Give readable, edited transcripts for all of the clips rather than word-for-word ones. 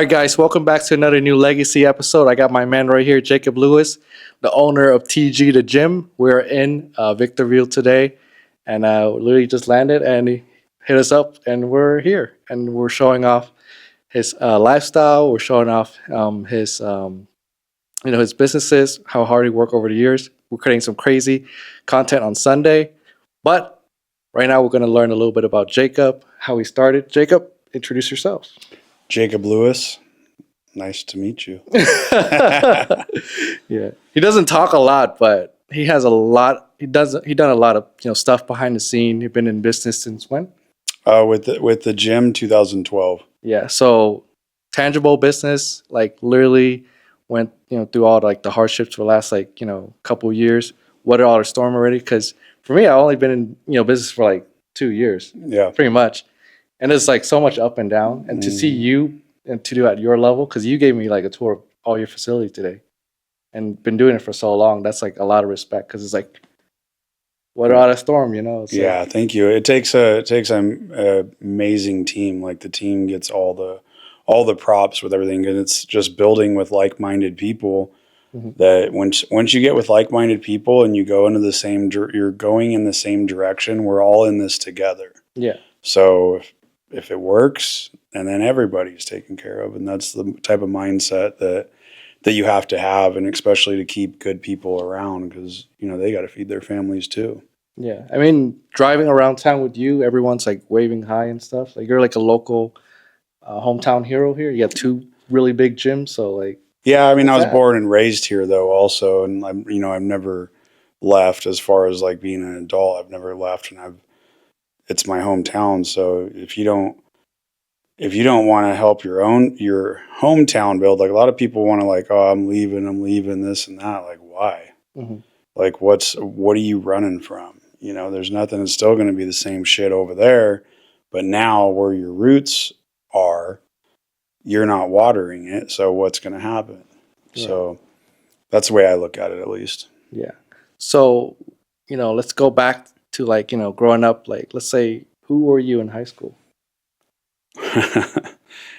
right, guys, welcome back to another new Legacy episode. I got my man right here, Jacob Lewis, the owner of TG The Gym. We're in Victorville today, and literally just landed, and he hit us up, and we're here, and we're showing off his lifestyle. We're showing off his businesses, how hard he worked over the years. We're creating some crazy content on Sunday, but right now we're going to learn a little bit about Jacob, how he started. Jacob, introduce yourself. Jacob Lewis, nice to meet you. Yeah, he doesn't talk a lot, but he has a lot. He done a lot of stuff behind the scene. He's been in business since when? With the gym, 2012. Yeah, so tangible business, like literally went through all like the hardships for the last couple years. Weathered all the storm already. Because for me, I've only been in business for like 2 years. Yeah, pretty much. And it's like so much up and down. And to see you and to do at your level, because you gave me like a tour of all your facilities today, and been doing it for so long, that's like a lot of respect. Because it's like weather out a storm, It's yeah. Thank you. It takes an amazing team. Like the team gets all the props with everything, and it's just building with like-minded people. Mhm. That once you get with like-minded people and you go into you're going in the same direction. We're all in this together. Yeah. So if it works, and then everybody's taken care of, and that's the type of mindset that you have to have, and especially to keep good people around, because they got to feed their families too. Yeah, I mean, driving around town with you, everyone's like waving hi and stuff. Like you're like a local hometown hero here. You got two really big gyms, so like. Yeah, I mean, I was that? born and raised here though, also, and I've never left. As far as like being an adult, I've never left, and it's my hometown. So if you don't want to help your hometown build, like a lot of people want to, like, oh, I'm leaving this and that. Like, why? Mm-hmm. Like, what are you running from? There's nothing. It's still going to be the same shit over there, but now where your roots are, you're not watering it. So what's going to happen? Yeah. So that's the way I look at it, at least. Yeah. So, let's go back to growing up. Like, let's say, who were you in high school?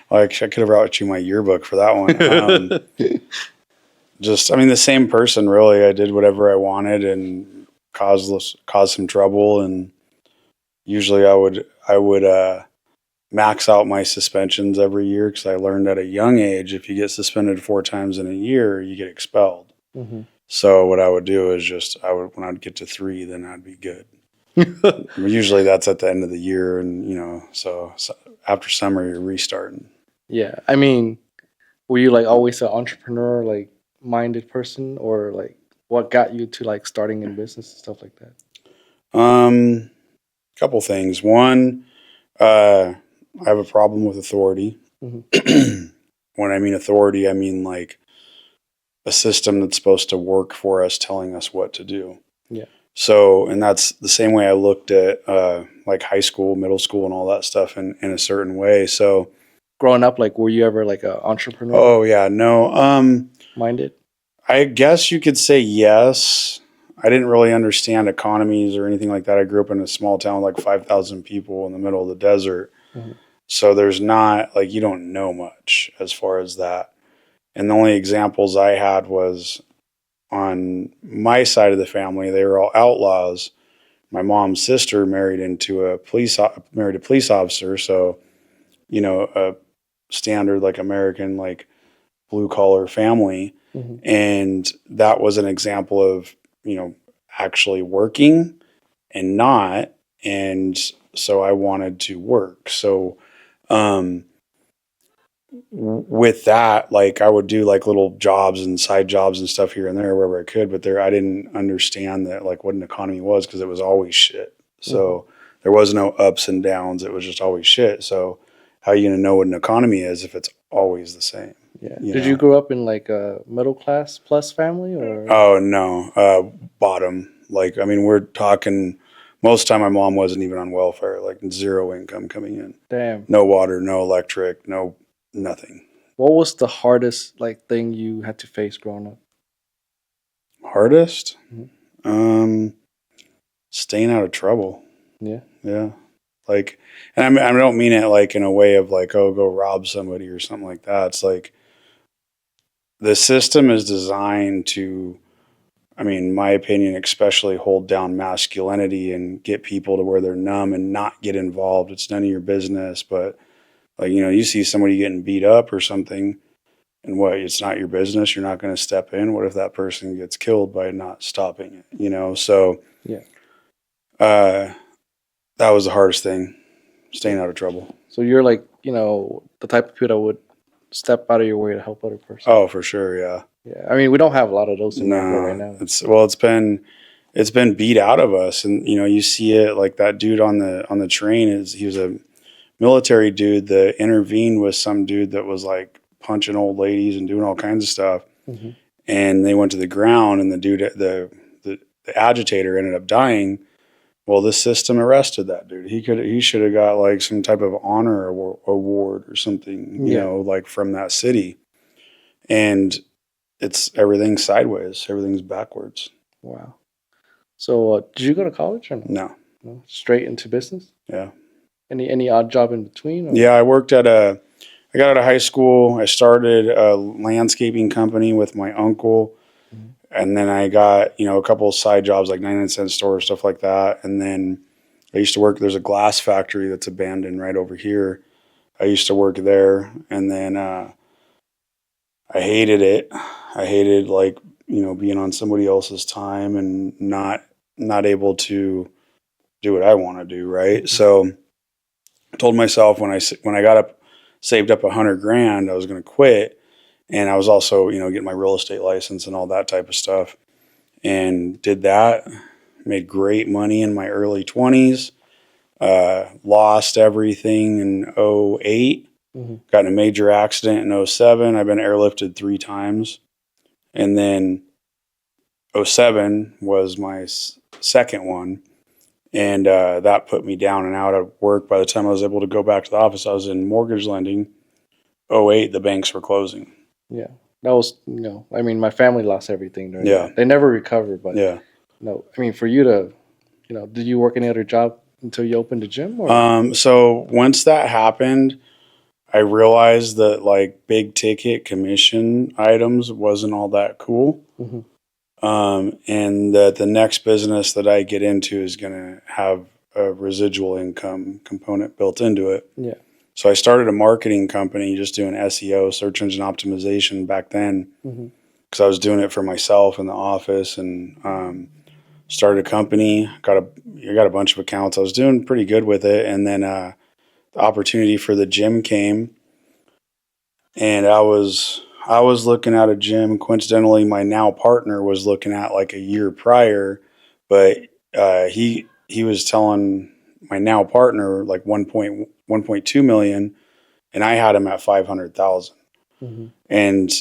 Like, I could have brought you my yearbook for that one. The same person, really. I did whatever I wanted and caused some trouble. And usually I would max out my suspensions every year, because I learned at a young age, if you get suspended 4 times in a year, you get expelled. Mm-hmm. So what I would do is when I'd get to 3, then I'd be good. Usually that's at the end of the year, and so after summer you're restarting. Yeah, I mean, were you like always an entrepreneur, like minded person, or like what got you to like starting in business and stuff like that? Couple things. One, I have a problem with authority. Mm-hmm. When I mean authority, I mean like a system that's supposed to work for us, telling us what to do. Yeah. So, and that's the same way I looked at like high school, middle school, and all that stuff in a certain way. So, growing up, like, were you ever like an entrepreneur? Oh yeah, no. Minded? I guess you could say yes. I didn't really understand economies or anything like that. I grew up in a small town, like 5,000 people in the middle of the desert. Mm-hmm. So there's not, like, you don't know much as far as that. And the only examples I had was on my side of the family. They were all outlaws. My mom's sister married a police officer. So, a standard, like, American, like, blue collar family. Mm-hmm. And that was an example of, actually working and not. And so I wanted to work. So, with that, like, I would do like little jobs and side jobs and stuff here and there wherever I could, but I didn't understand that, like, what an economy was, because it was always shit. So there was no ups and downs. It was just always shit. So how are you going to know what an economy is if it's always the same? Yeah. Did you grow up in like a middle class plus family, or? Oh no, bottom. Like, I mean, we're talking, most of the time my mom wasn't even on welfare, like 0 income coming in. Damn. No water, no electric, no nothing. What was the hardest like thing you had to face growing up? Hardest? Mm-hmm. Staying out of trouble. Yeah. Yeah. Like, and I don't mean it like in a way of like, oh, go rob somebody or something like that. It's like the system is designed to, I mean, in my opinion, especially hold down masculinity and get people to where they're numb and not get involved. It's none of your business. But like, you see somebody getting beat up or something, and what, it's not your business. You're not going to step in. What if that person gets killed by not stopping it? So Yeah. that was the hardest thing, staying out of trouble. So you're like, the type of people that would step out of your way to help other person. Oh, for sure. Yeah. Yeah. I mean, we don't have a lot of those in No, Denver right now. it's been beat out of us, and you see it like that dude on the train he was a military dude that intervened with some dude that was like punching old ladies and doing all kinds of stuff. Mm-hmm. And they went to the ground, and the dude, the agitator, ended up dying. Well, the system arrested that dude. He should have got like some type of honor award or something, like from that city. And everything's sideways, everything's backwards. Wow. So did you go to college or No? No? Straight into business? Yeah. Any odd job in between? Or? Yeah, I got out of high school. I started a landscaping company with my uncle. Mm-hmm. And then I got, a couple of side jobs like 99-cent stores, stuff like that. And then I used to work, there's a glass factory that's abandoned right over here. I used to work there. And then I hated it. I hated like, being on somebody else's time and not able to do what I want to do. Right. Mm-hmm. So I told myself when I saved up $100,000, I was going to quit. And I was also, getting my real estate license and all that type of stuff, and did that. Made great money in my early 20s. Lost everything in 2008. Mm-hmm. Got in a major accident in 2007. I've been airlifted 3 times. And then 2007 was my second one. And that put me down and out of work. By the time I was able to go back to the office, I was in mortgage lending. 2008, the banks were closing. Yeah, that was, I mean, my family lost everything during Yeah. that. They never recovered, but yeah. I mean, for you to, did you work any other job until you opened the gym? Or? So once that happened, I realized that like big ticket commission items wasn't all that cool. Mm-hmm. And that the next business that I get into is going to have a residual income component built into it. Yeah. So I started a marketing company just doing SEO, search engine optimization back then, because I was doing it for myself in the office, and started a company. I got a bunch of accounts. I was doing pretty good with it, and then the opportunity for the gym came, and I was looking at a gym. Coincidentally, my now partner was looking at like a year prior, but he was telling my now partner like 1.2 million, and I had him at 500,000. Mm-hmm. And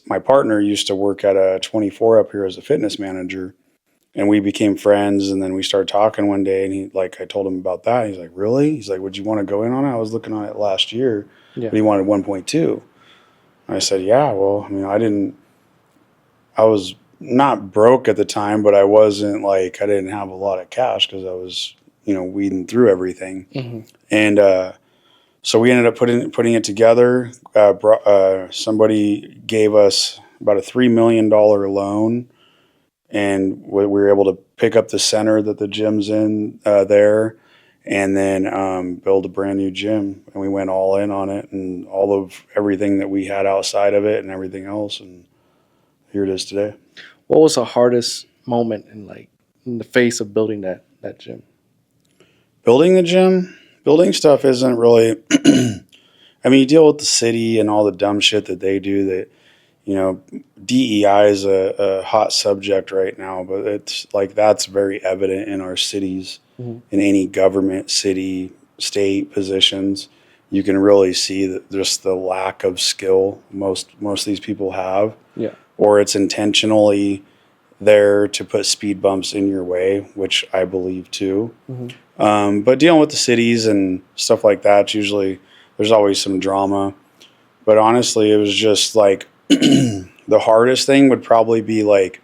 my partner used to work at a 24 up here as a fitness manager, and we became friends. And then we started talking one day, and I told him about that. He's like, really? He's like, would you want to go in on it? I was looking on it last year, but he wanted 1.2. I said, yeah, well, I mean, I was not broke at the time, but I wasn't like, I didn't have a lot of cash because I was, weeding through everything. Mm-hmm. And so we ended up putting it together. Somebody gave us about a $3 million loan, and we were able to pick up the center that the gym's in there, and then build a brand new gym. And we went all in on it, and all of everything that we had outside of it and everything else. And here it is today. What was the hardest moment in the face of building that gym? Building the gym? Building stuff isn't really, I mean, you deal with the city and all the dumb shit that they do that, DEI is a hot subject right now, but it's like that's very evident in our cities, in any government, city, state positions. You can really see that just the lack of skill most of these people have. Yeah. Or it's intentionally there to put speed bumps in your way, which I believe too. Mm-hmm. But dealing with the cities and stuff like that, usually there's always some drama. But honestly, it was just like the hardest thing would probably be like,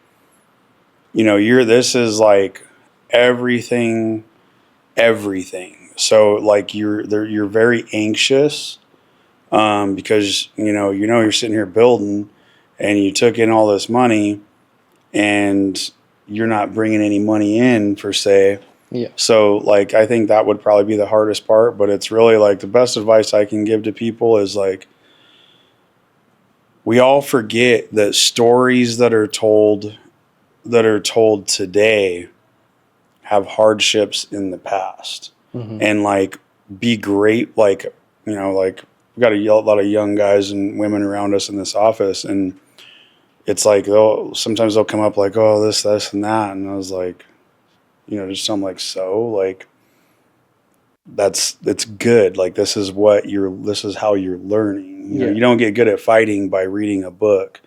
this is like everything everything. So like you're very anxious because you're sitting here building, and you took in all this money, and you're not bringing any money in per se. Yeah. So like I think that would probably be the hardest part, but it's really like the best advice I can give to people is like we all forget that stories that are told today have hardships in the past. And like be great, like like we got a lot of young guys and women around us in this office, and it's like sometimes they'll come up like, oh, this and that, and I was like, just something like, so like it's good, like this is how you're learning. You don't get good at fighting by reading a book,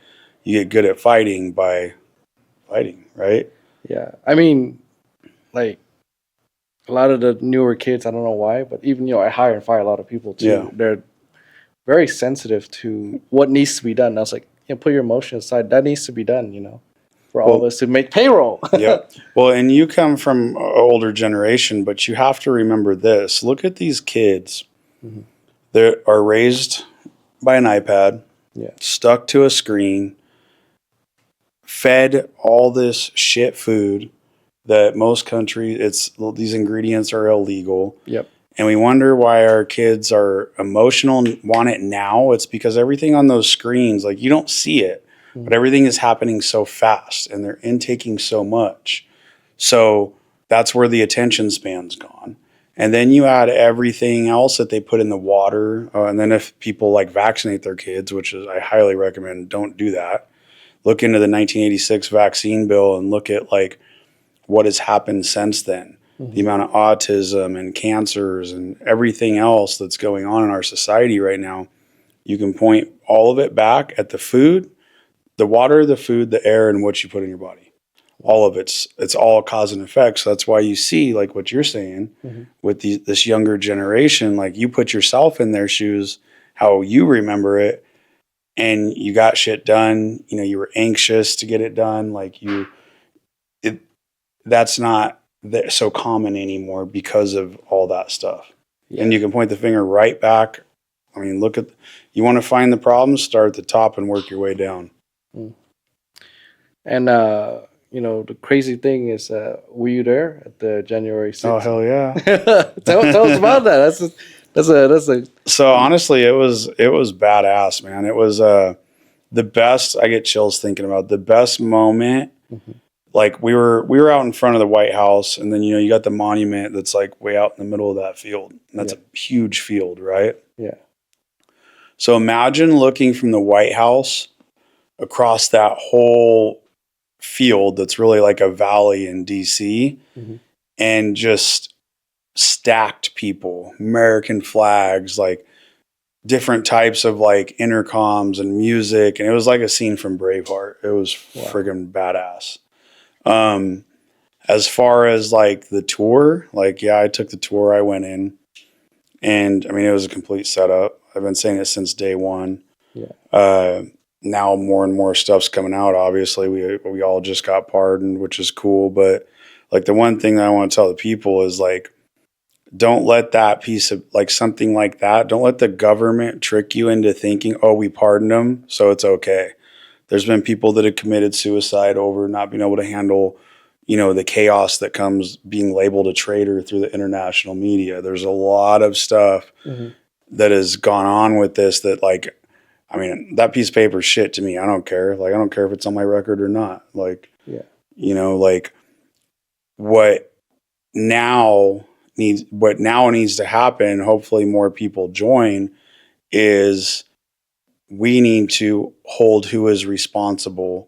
you get good at fighting by fighting, right? Yeah. I mean, like a lot of the newer kids, I don't know why, but even I hire and fire a lot of people too. Yeah. They're very sensitive to what needs to be done. I was like, put your emotions aside. That needs to be done, for all of us to make payroll. Yeah. Well, and you come from an older generation, but you have to remember this. Look at these kids. They are raised by an iPad, stuck to a screen, fed all this shit food that most countries, these ingredients are illegal. Yep. And we wonder why our kids are emotional and want it now. It's because everything on those screens, like you don't see it, but everything is happening so fast and they're intaking so much. So that's where the attention span's gone. And then you add everything else that they put in the water. And then if people like vaccinate their kids, which is, I highly recommend, don't do that. Look into the 1986 vaccine bill and look at like what has happened since then. The amount of autism and cancers and everything else that's going on in our society right now. You can point all of it back at the food, the water, the food, the air, and what you put in your body. All of it's all cause and effect. So that's why you see, like what you're saying, with this younger generation, like you put yourself in their shoes, how you remember it, and you got shit done. You were anxious to get it done. Like that's not so common anymore because of all that stuff. Yeah. And you can point the finger right back. I mean, you want to find the problem, start at the top and work your way down. And the crazy thing is, were you there at the January 6th? Oh hell yeah! tell us about that. That's a. So honestly, it was badass, man. It was the best. I get chills thinking about the best moment. Like we were out in front of the White House, and then you got the monument that's like way out in the middle of that field. And that's a huge field, right? Yeah. So imagine looking from the White House across that whole field that's really like a valley in DC, and just stacked people, American flags, like different types of like intercoms and music, and it was like a scene from Braveheart. It was friggin' badass. As far as like the tour, like, I took the tour, I went in, and I mean, it was a complete setup. I've been saying it since day one. Yeah. Now more and more stuff's coming out. Obviously we all just got pardoned, which is cool. But like the one thing that I want to tell the people is like, don't let that piece of like something like that. Don't let the government trick you into thinking, oh, we pardoned them, so it's okay. There's been people that have committed suicide over not being able to handle, the chaos that comes being labeled a traitor through the international media. There's a lot of stuff that has gone on with this that like, I mean, that piece of paper is shit to me. I don't care. Like, I don't care if it's on my record or not. Like, like what now needs to happen, hopefully more people join, is we need to hold who is responsible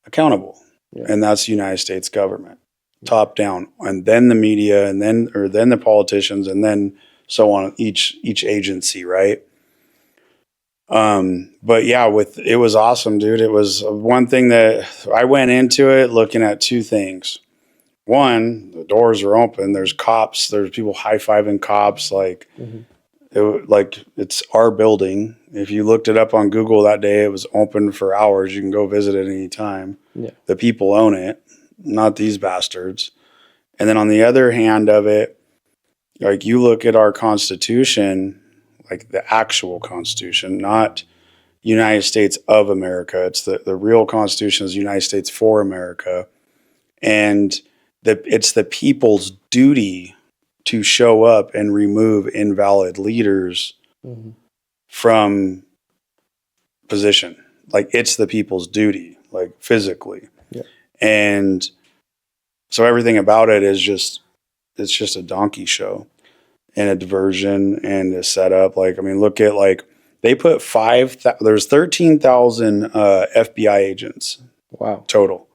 accountable. Yeah. And that's the United States government, top down, and then the media, and then the politicians, and then so on, each agency, right? But yeah, it was awesome, dude. It was one thing that I went into it looking at two things. One, the doors are open. There's cops. There's people high-fiving cops. Like, it's our building. If you looked it up on Google that day, it was open for hours. You can go visit it any time. The people own it, not these bastards. And then on the other hand of it, Like you look at our Constitution, like the actual Constitution, not United States of America. It's the real Constitution is United States for America. And it's the people's duty to show up and remove invalid leaders Mhm. from position. Like it's the people's duty, like physically. Yeah. And so everything about it is it's just a donkey show and a diversion and a setup. Like, I mean, look at like they put there's 13,000 FBI agents Wow. total.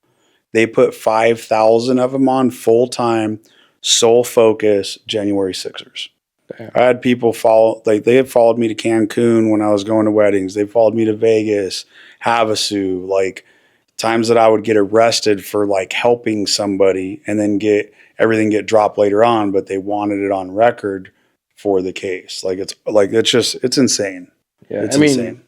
They put 5,000 of them on full time, sole focus January 6ers. Damn. I had people they had followed me to Cancun when I was going to weddings. They followed me to Vegas, Havasu, like times that I would get arrested for like helping somebody and then get dropped later on, but they wanted it on record for the case. It's insane. Yeah. It's I mean, insane.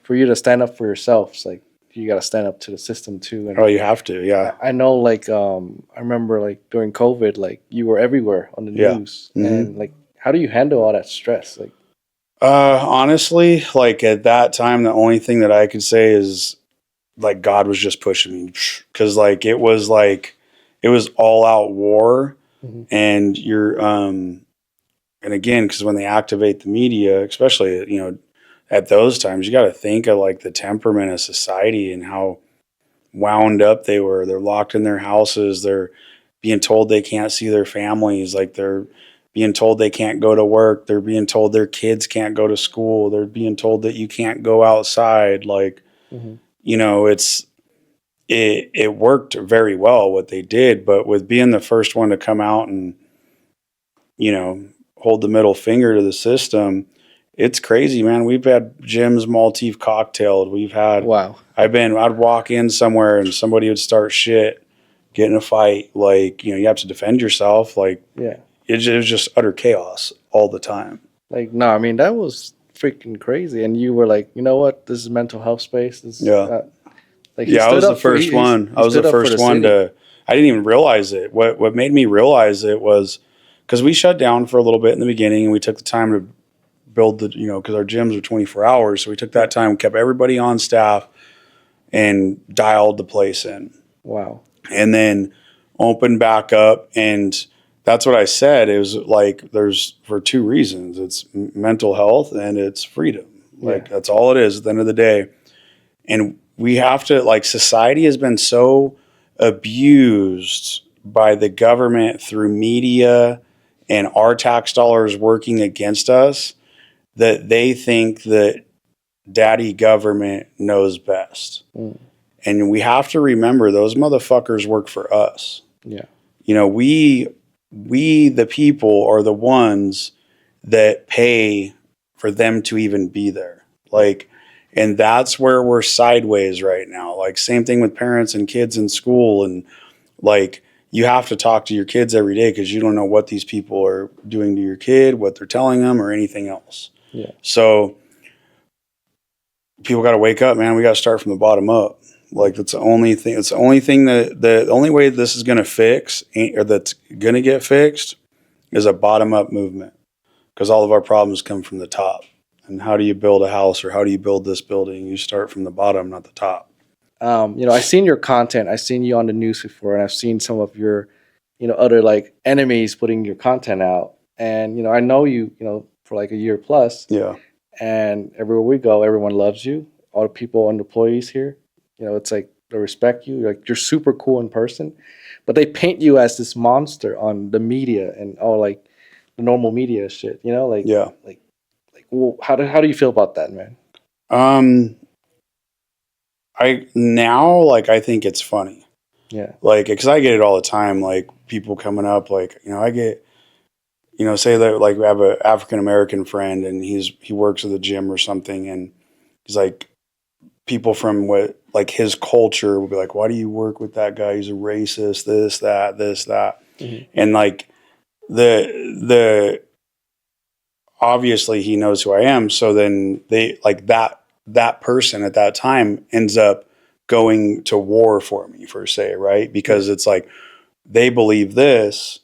for you to stand up for yourself, it's like you got to stand up to the system too. And Oh, you have to. Yeah. I know, like, I remember, like, during COVID, like, you were everywhere on the Yeah. news. Mhm. And, like, how do you handle all that stress? Like, Honestly, like at that time, the only thing that I could say is like God was just pushing me because like it was all out war, Mhm. and and again, because when they activate the media, especially at those times, you got to think of like the temperament of society and how wound up they were. They're locked in their houses. They're being told they can't see their families. Like they're being told they can't go to work. They're being told their kids can't go to school. They're being told that you can't go outside. Like, Mhm. it worked very well what they did, but with being the first one to come out and, hold the middle finger to the system, it's crazy, man. We've had gyms Maltese cocktailed. Wow. I'd walk in somewhere and somebody would start shit, get in a fight. Like, you have to defend yourself. Like, Yeah. it was just utter chaos all the time. Like, no, I mean, that was freaking crazy. And you were like, you know what? This is mental health space. This is, Yeah. like, he Yeah, I stood was the up for first one. he stood up for the city. I didn't even realize it. What made me realize it was because we shut down for a little bit in the beginning and we took the time to build because our gyms are 24 hours. So we took that time, kept everybody on staff and dialed the place in. Wow. And then opened back up. And that's what I said. It was like, there's for two reasons. It's mental health and it's freedom. Like that's all it is at the end of the day. And we have to, like, society has been so abused by the government through media and our tax dollars working against us that they think that daddy government knows best. Mm. And we have to remember those motherfuckers work for us. Yeah. We the people are the ones that pay for them to even be there. Like, and that's where we're sideways right now. Like, same thing with parents and kids in school. And like, you have to talk to your kids every day because you don't know what these people are doing to your kid, what they're telling them, or anything else. Yeah. So people got to wake up, man. We got to start from the bottom up. Like, that's the only thing. It's the only thing that the only way this is going to fix or that's going to get fixed is a bottom up movement, because all of our problems come from the top. And how do you build a house or how do you build this building? You start from the bottom, not the top. I've seen your content. I've seen you on the news before, and I've seen some of your, other like enemies putting your content out. And I know you, for like a year plus. Yeah. And everywhere we go, everyone loves you. All the people and employees here, it's like they respect you. Like, you're super cool in person, but they paint you as this monster on the media and all like the normal media shit. Like, Yeah. like, well, how do you feel about that, man? I think it's funny. Yeah. Like, because I get it all the time. Like, people coming up, like, I get, say that, like, we have an African American friend and he works at the gym or something, and he's like, people from like his culture will be like, why do you work with that guy? He's a racist, this, that. Mm-hmm. And like the obviously he knows who I am. So then they like that person at that time ends up going to war for me, per se, right? Because it's like they believe this,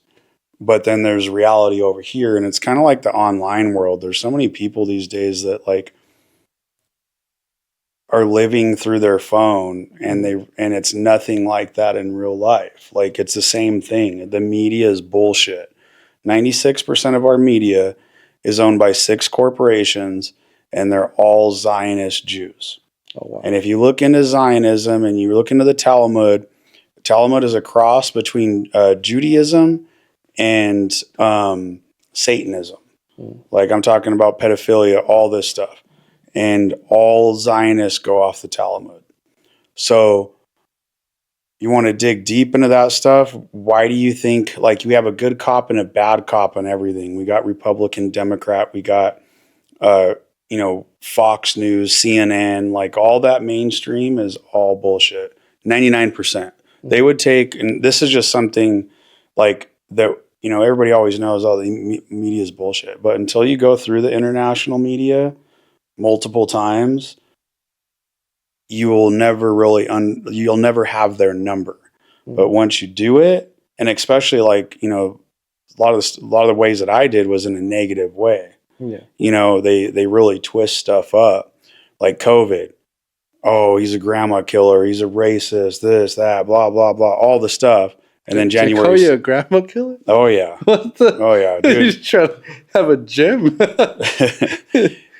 but then there's reality over here, and it's kind of like the online world. There's so many people these days that like are living through their phone, and it's nothing like that in real life. Like it's the same thing. The media is bullshit. 96% of our media is owned by 6 corporations, and they're all Zionist Jews. Oh, wow. And if you look into Zionism and you look into the Talmud is a cross between Judaism and Satanism. Like I'm talking about pedophilia, all this stuff. And all Zionists go off the Talmud. So you want to dig deep into that stuff? Why do you think, like, we have a good cop and a bad cop on everything? We got Republican, Democrat, we got, Fox News, CNN, like all that mainstream is all bullshit. 99%. They would take, and this is just something like that, everybody always knows, oh, the media is bullshit. But until you go through the international media multiple times, you will never really you'll never have their number. But once you do it, and especially like a lot of the ways that I did was in a negative way. They really twist stuff up, like COVID. Oh, he's a grandma killer, he's a racist, this, that, blah, blah, blah, all the stuff. And then January. They call you a grandma killer? Oh yeah. What the? Oh yeah, dude. He's trying to have a gym.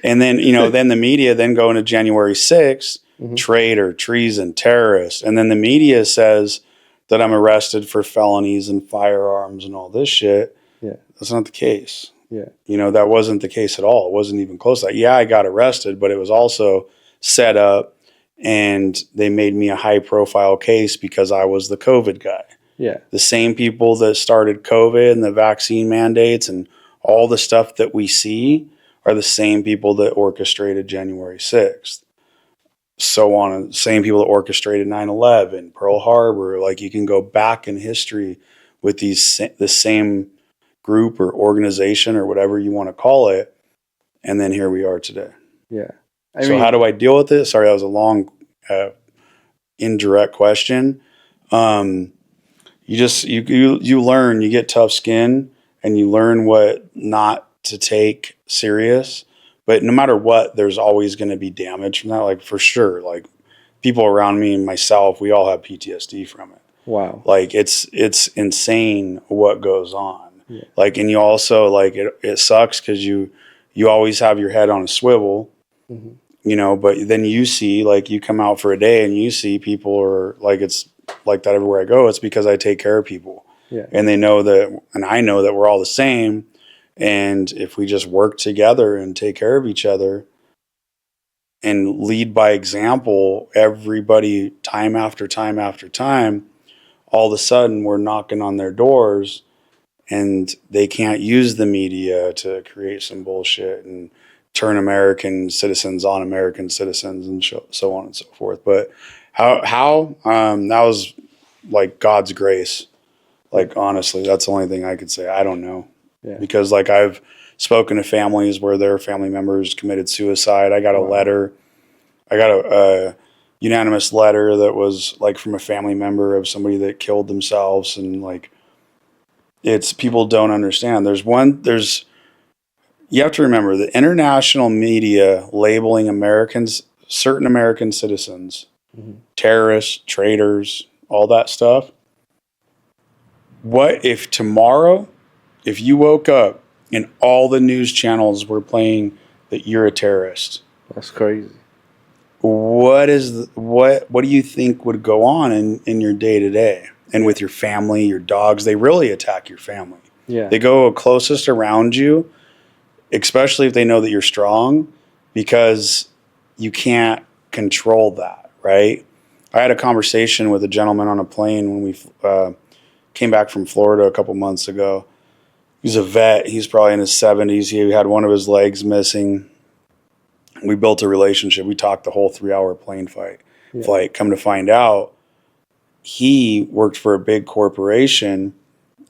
And then then the media then go into January 6th, traitor, treason, terrorist, and then the media says that I'm arrested for felonies and firearms and all this shit. Yeah, that's not the case. Yeah, that wasn't the case at all. It wasn't even close to that. Yeah, I got arrested, but it was also set up, and they made me a high-profile case because I was the COVID guy. Yeah, the same people that started COVID and the vaccine mandates and all the stuff that we see are the same people that orchestrated January 6th. So on, the same people that orchestrated 9/11, Pearl Harbor. Like you can go back in history with the same group or organization or whatever you want to call it, and then here we are today. Yeah. So how do I deal with it? Sorry, that was a long, indirect question. You learn, you get tough skin, and you learn what not to take serious. But no matter what, there's always going to be damage from that. Like for sure, like people around me and myself, we all have PTSD from it. Wow. Like it's insane what goes on. Yeah. Like, and you also like it sucks because you always have your head on a swivel, but then you see, like, you come out for a day and you see people are like, it's like that everywhere I go. It's because I take care of people. Yeah. And they know that, and I know that we're all the same. And if we just work together and take care of each other and lead by example, everybody time after time after time, all of a sudden we're knocking on their doors and they can't use the media to create some bullshit and turn American citizens on American citizens and so on and so forth. But how that was like God's grace. Like, honestly, that's the only thing I could say. I don't know. Yeah. Because like I've spoken to families where their family members committed suicide. I got a letter. I got a unanimous letter that was like from a family member of somebody that killed themselves. And like, it's, people don't understand. You have to remember the international media labeling certain American citizens, terrorists, traitors, all that stuff. What if tomorrow, if you woke up and all the news channels were playing that you're a terrorist? That's crazy. What do you think would go on in your day to day and with your family, your dogs? They really attack your family. Yeah. They go closest around you, especially if they know that you're strong, because you can't control that, right? I had a conversation with a gentleman on a plane when we came back from Florida a couple months ago. He's a vet. He's probably in his 70s. He had one of his legs missing. We built a relationship. We talked the whole 3-hour plane flight. Come to find out, he worked for a big corporation,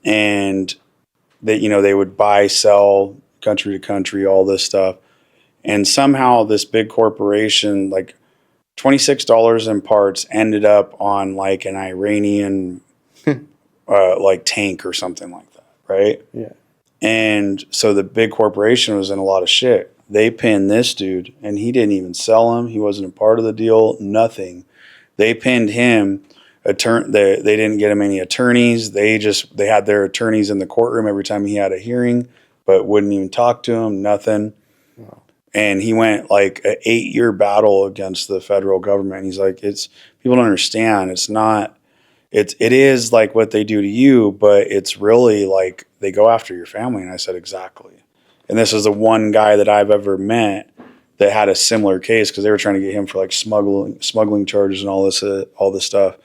and they would buy, sell, country to country, all this stuff. And somehow this big corporation, like $26 in parts, ended up on like an Iranian like tank or something like that. right? Yeah. And so the big corporation was in a lot of shit. They pinned this dude, and he didn't even sell him. He wasn't a part of the deal. Nothing. They pinned him. They didn't get him any attorneys. They had their attorneys in the courtroom every time he had a hearing, but wouldn't even talk to him. Nothing. Wow. And he went like an 8-year battle against the federal government. He's like, people don't understand. It's not. It is like what they do to you, but it's really like they go after your family. And I said, exactly. And this is the one guy that I've ever met that had a similar case, because they were trying to get him for like smuggling charges and all this stuff.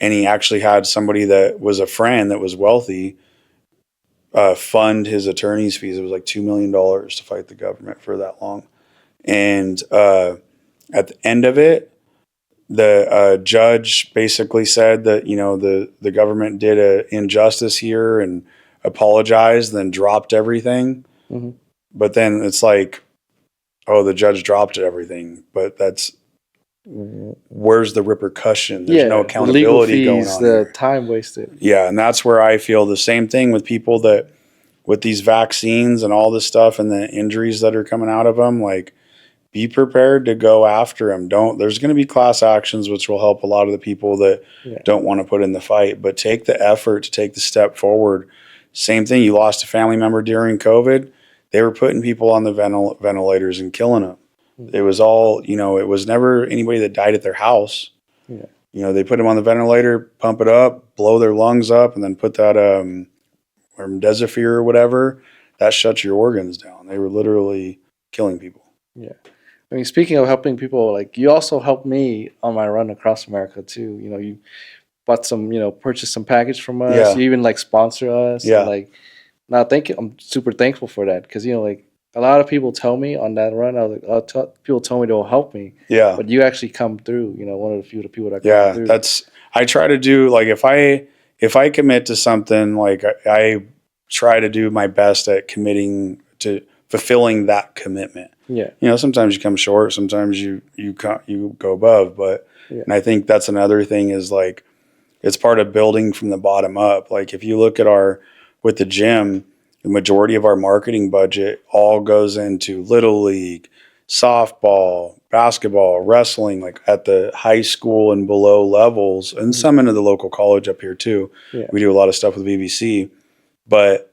And he actually had somebody that was a friend that was wealthy fund his attorney's fees. It was like $2 million to fight the government for that long. And at the end of it, the judge basically said that, the government did an injustice here and apologized, then dropped everything. Mm-hmm. But then it's like, oh, the judge dropped everything, but where's the repercussion? There's no accountability going on. The time wasted. Yeah, and that's where I feel the same thing with people that, with these vaccines and all this stuff and the injuries that are coming out of them, like, be prepared to go after them. There's going to be class actions, which will help a lot of the people that don't want to put in the fight, but take the effort to take the step forward. Same thing. You lost a family member during COVID. They were putting people on the ventilators and killing them. It was all, it was never anybody that died at their house. Yeah. They put them on the ventilator, pump it up, blow their lungs up, and then put that remdesivir or whatever. That shuts your organs down. They were literally killing people. Yeah. I mean, speaking of helping people, like, you also helped me on my run across America too. You bought some, purchased some package from us. Yeah. You even like sponsor us. Yeah. And, like, now I'm super thankful for that, because like a lot of people tell me on that run, I was like, people tell me they'll help me. Yeah. But you actually come through. One of the few people that come through. Yeah, I try to do, like, if I commit to something, like, I try to do my best at committing to fulfilling that commitment. Yeah. Sometimes you come short, sometimes you go above, but and I think that's another thing is, like, it's part of building from the bottom up. Like, if you look at with the gym, the majority of our marketing budget all goes into Little League, softball, basketball, wrestling, like at the high school and below levels, and some into the local college up here too. Yeah. We do a lot of stuff with BBC, but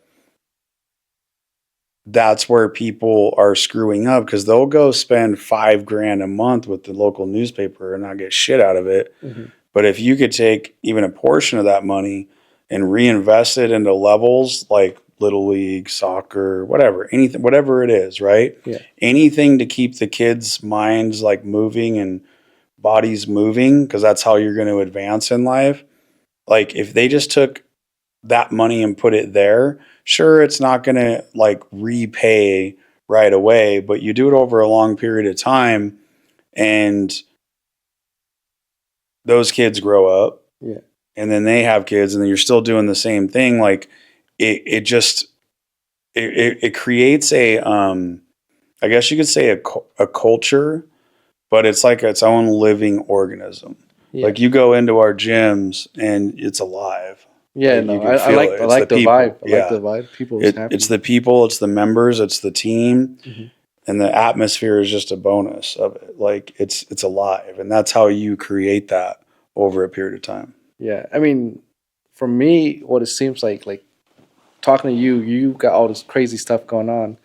that's where people are screwing up, because they'll go spend $5,000 a month with the local newspaper and not get shit out of it. Mm-hmm. But if you could take even a portion of that money and reinvest it into levels like Little League, soccer, whatever it is, right? Yeah. Anything to keep the kids' minds, like, moving and bodies moving, because that's how you're going to advance in life. Like, if they just took that money and put it there, sure, it's not going to, like, repay right away, but you do it over a long period of time, and those kids grow up. Yeah. And then they have kids, and then you're still doing the same thing. Like, it creates I guess you could say a culture, but it's like its own living organism. Yeah. Like, you go into our gyms and it's alive. Yeah, like, I like the vibe. I like the vibe. People happy. It's the people, it's the members, it's the team, and the atmosphere is just a bonus of it. Like, it's alive, and that's how you create that over a period of time. Yeah, I mean, for me, what it seems like talking to you got all this crazy stuff going on.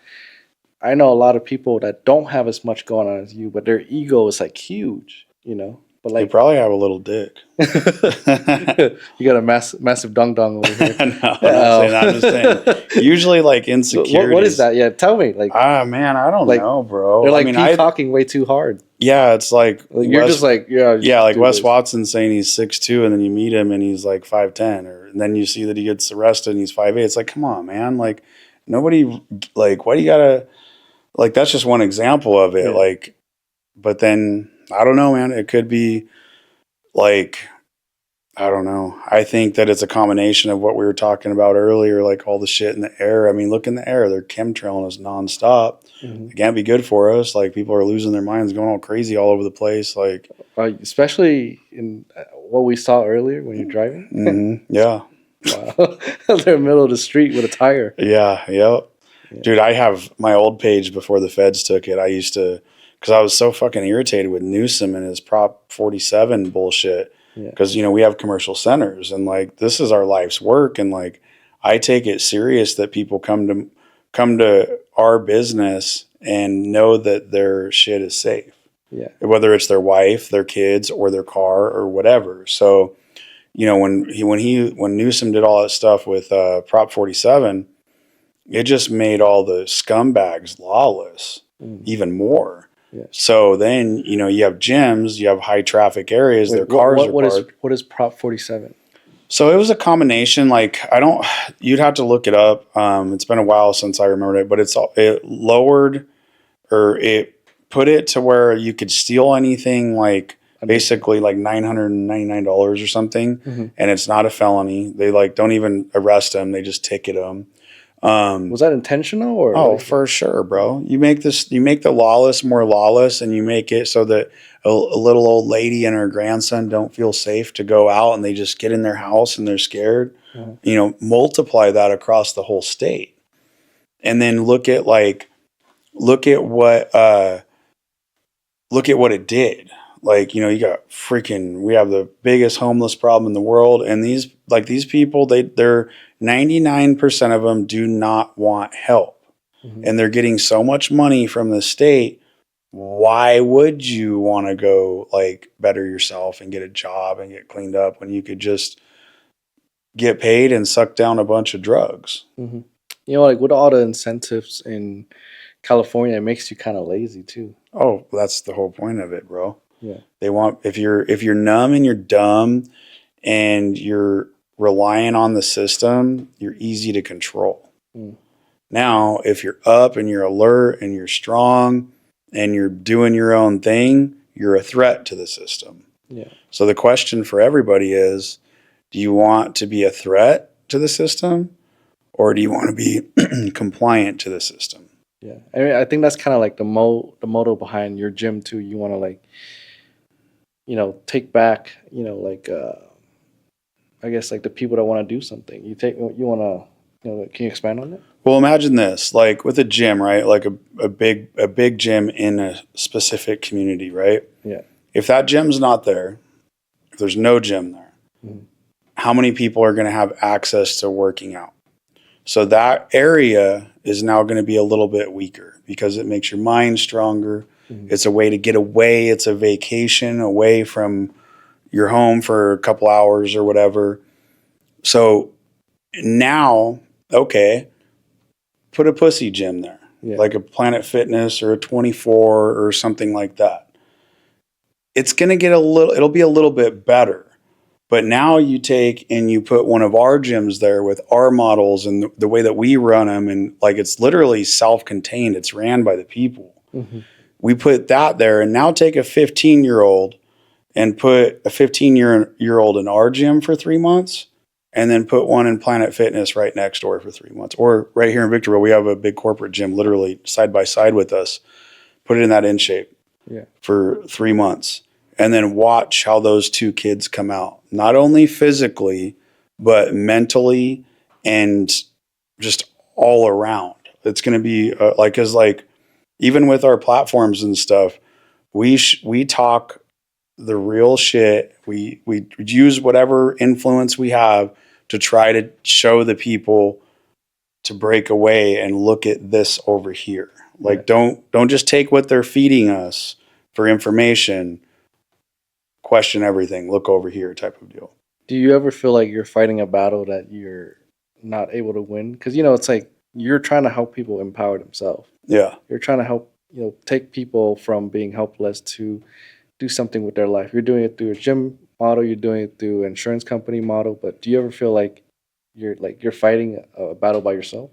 I know a lot of people that don't have as much going on as you, but their ego is, like, huge, But, like, you probably have a little dick. You got a massive dong over here. No, I'm just saying. Usually, like, insecurities. What is that? Yeah, tell me. Like, man, I don't know, bro. They're like peacocking way too hard. Yeah, it's like you're just like, yeah, like Wes Watson saying he's 6'2", and then you meet him and he's like 5'10", and then you see that he gets arrested and he's 5'8". It's like, come on, man. Like, nobody, like, why do you gotta, like, that's just one example of it. Yeah. Like, but then I don't know, man. It could be, like, I don't know. I think that it's a combination of what we were talking about earlier, like all the shit in the air. I mean, look in the air. They're chemtrailing us nonstop. Mm-hmm. It can't be good for us. Like, people are losing their minds, going all crazy all over the place. Like, especially in what we saw earlier when you're driving. Mm-hmm. Yeah. Wow. They're in the middle of the street with a tire. Yeah, yep. Yeah. Dude, I have my old page before the feds took it. I used to, because I was so fucking irritated with Newsom and his Prop 47 bullshit. Yeah. Because, we have commercial centers and like this is our life's work. And like I take it serious that people come to our business and know that their shit is safe. Yeah. Whether it's their wife, their kids, or their car or whatever. So, when Newsom did all that stuff with Prop 47, it just made all the scumbags lawless even more. Yeah. So then, you have gyms, you have high traffic areas, Wait, their cars are parked. what is Prop 47? So it was a combination. Like you'd have to look it up. It's been a while since I remembered it, but it lowered or it put it to where you could steal anything like basically like $999 or something. Mm-hmm. And it's not a felony. They like don't even arrest them. They just ticket them. Was that intentional or? Oh, for sure, bro. You make the lawless more lawless, and you make it so that a little old lady and her grandson don't feel safe to go out, and they just get in their house and they're scared. Mm-hmm. Multiply that across the whole state, and then look at what it did. Like, you got we have the biggest homeless problem in the world, and these people, they're 99% of them do not want help. Mm-hmm. And they're getting so much money from the state. Why would you want to go like better yourself and get a job and get cleaned up when you could just get paid and suck down a bunch of drugs? Mm-hmm. Like with all the incentives in California, it makes you kind of lazy too. Oh, that's the whole point of it, bro. Yeah. They want, if you're numb and you're dumb and you're relying on the system, you're easy to control. Now, if you're up and you're alert and you're strong and you're doing your own thing, you're a threat to the system. Yeah. So the question for everybody is, do you want to be a threat to the system or do you want to be compliant to the system? Yeah. I mean, I think that's kind of like the motto behind your gym too. You want to like, take back, I guess like the people that want to do something. You want to, can you expand on that? Well, imagine this, like with a gym, right? Like a big gym in a specific community, right? Yeah. If that gym's not there, if there's no gym there, how many people are going to have access to working out? So that area is now going to be a little bit weaker because it makes your mind stronger. It's a way to get away. It's a vacation away from your home for a couple hours or whatever. So now, okay, put a pussy gym there, like a Planet Fitness or a 24 or something like that. It's going to get it'll be a little bit better. But now you take and you put one of our gyms there with our models and the way that we run them. And like, it's literally self-contained. It's ran by the people. Mm-hmm. We put that there and now take a 15-year-old and put a 15-year-old in our gym for 3 months and then put one in Planet Fitness right next door for 3 months. Or right here in Victorville, we have a big corporate gym literally side by side with us. Put it in that in shape for 3 months. And then watch how those two kids come out, not only physically, but mentally and just all around. It's going to be because even with our platforms and stuff, we talk the real shit. We use whatever influence we have to try to show the people to break away and look at this over here. Like, don't just take what they're feeding us for information. Question everything, look over here type of deal. Do you ever feel like you're fighting a battle that you're not able to win? Because, it's like you're trying to help people empower themselves. Yeah. You're trying to help, take people from being helpless to do something with their life. You're doing it through a gym model. You're doing it through an insurance company model. But do you ever feel like you're fighting a battle by yourself?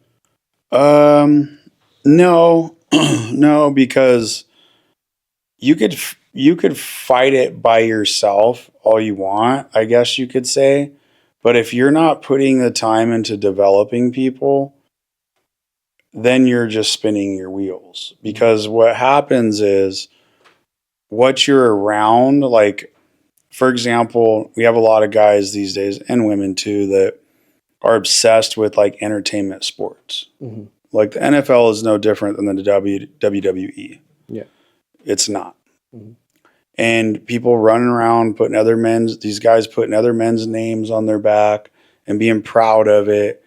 No, no, because you could fight it by yourself all you want, I guess you could say. But if you're not putting the time into developing people, then you're just spinning your wheels. Because what happens is what you're around, like, for example, we have a lot of guys these days and women too that are obsessed with like entertainment sports. Mm-hmm. Like the NFL is no different than the WWE. Yeah. It's not. Mm-hmm. And people running around these guys putting other men's names on their back and being proud of it.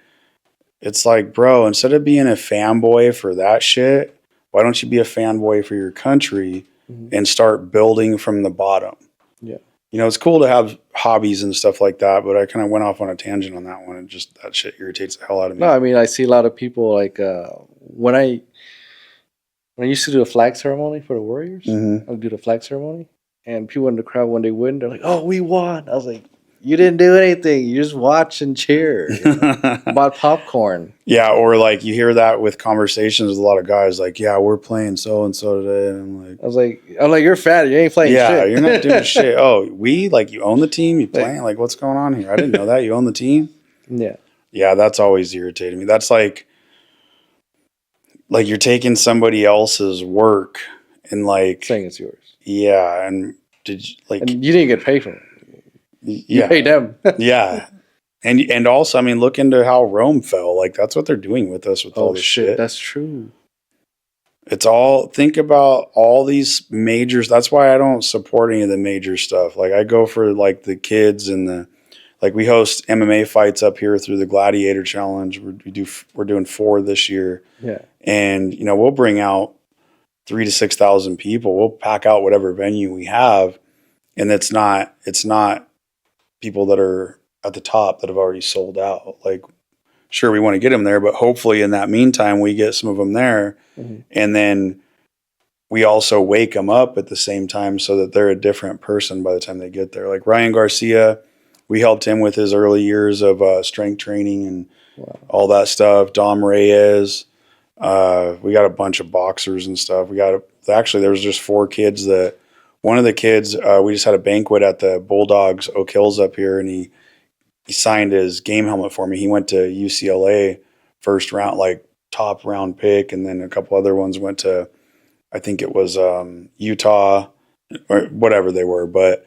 It's like, bro, instead of being a fanboy for that shit, why don't you be a fanboy for your country and start building from the bottom? Yeah. You know, it's cool to have hobbies and stuff like that, but I kind of went off on a tangent on that one, and just that shit irritates the hell out of me. No, I mean, I see a lot of people like when I used to do a flag ceremony for the Warriors, I would do the flag ceremony, and people in the crowd when they win, they're like, "Oh, we won!" I was like, "You didn't do anything. You just watch and cheer." Bought popcorn. Yeah, or like you hear that with conversations with a lot of guys, like, "Yeah, we're playing so and so today," and I'm like, "You're fat. You ain't playing shit. Yeah, you're not doing shit. Oh, like you own the team. You playing? Like, what's going on here? I didn't know that. You own the team." Yeah, that's always irritating me. That's like you're taking somebody else's work and like saying it's yours. Yeah, and did you, like, and you didn't get paid for it. You paid them. Yeah. And also, I mean, look into how Rome fell. Like, that's what they're doing with us with all this shit. That's true. It's all, think about all these majors. That's why I don't support any of the major stuff. Like, I go for like the kids and we host MMA fights up here through the Gladiator Challenge. We're doing 4 this year. Yeah. And, you know, we'll bring out 3,000 to 6,000 people. We'll pack out whatever venue we have. And it's not people that are at the top that have already sold out. Like, sure, we want to get them there, but hopefully in that meantime, we get some of them there. And then we also wake them up at the same time so that they're a different person by the time they get there. Like Ryan Garcia, we helped him with his early years of strength training and all that stuff. Dom Reyes, we got a bunch of boxers and stuff. Actually, there was just 4 kids that, one of the kids, we just had a banquet at the Bulldogs Oak Hills up here, and he signed his game helmet for me. He went to UCLA first round, like top round pick, and then a couple other ones went to, I think it was Utah or whatever they were. But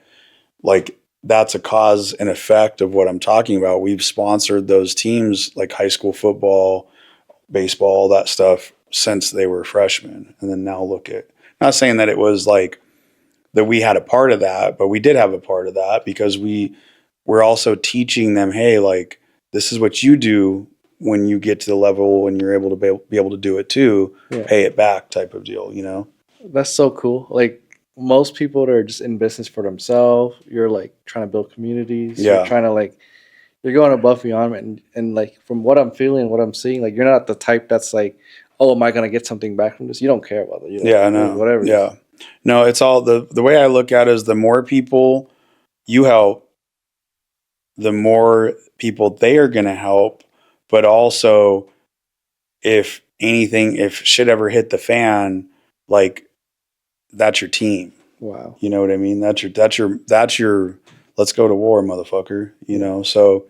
like, that's a cause and effect of what I'm talking about. We've sponsored those teams, like high school football, baseball, all that stuff, since they were freshmen. And then now look at, not saying that it was like that we had a part of that, but we did have a part of that because we're also teaching them, hey, like, this is what you do when you get to the level when you're able to be able to do it too, pay it back type of deal, you know? That's so cool. Like, most people that are just in business for themselves, you're like trying to build communities. Yeah. You're trying to you're going above beyond, and like from what I'm feeling, what I'm seeing, like, you're not the type that's like, oh, am I going to get something back from this? You don't care about it. I know. Whatever. Yeah. No, it's all the way I look at it is the more people you help, the more people they are going to help. But also, if shit ever hit the fan, like, that's your team. Wow. You know what I mean? That's your let's go to war, motherfucker. You know? So,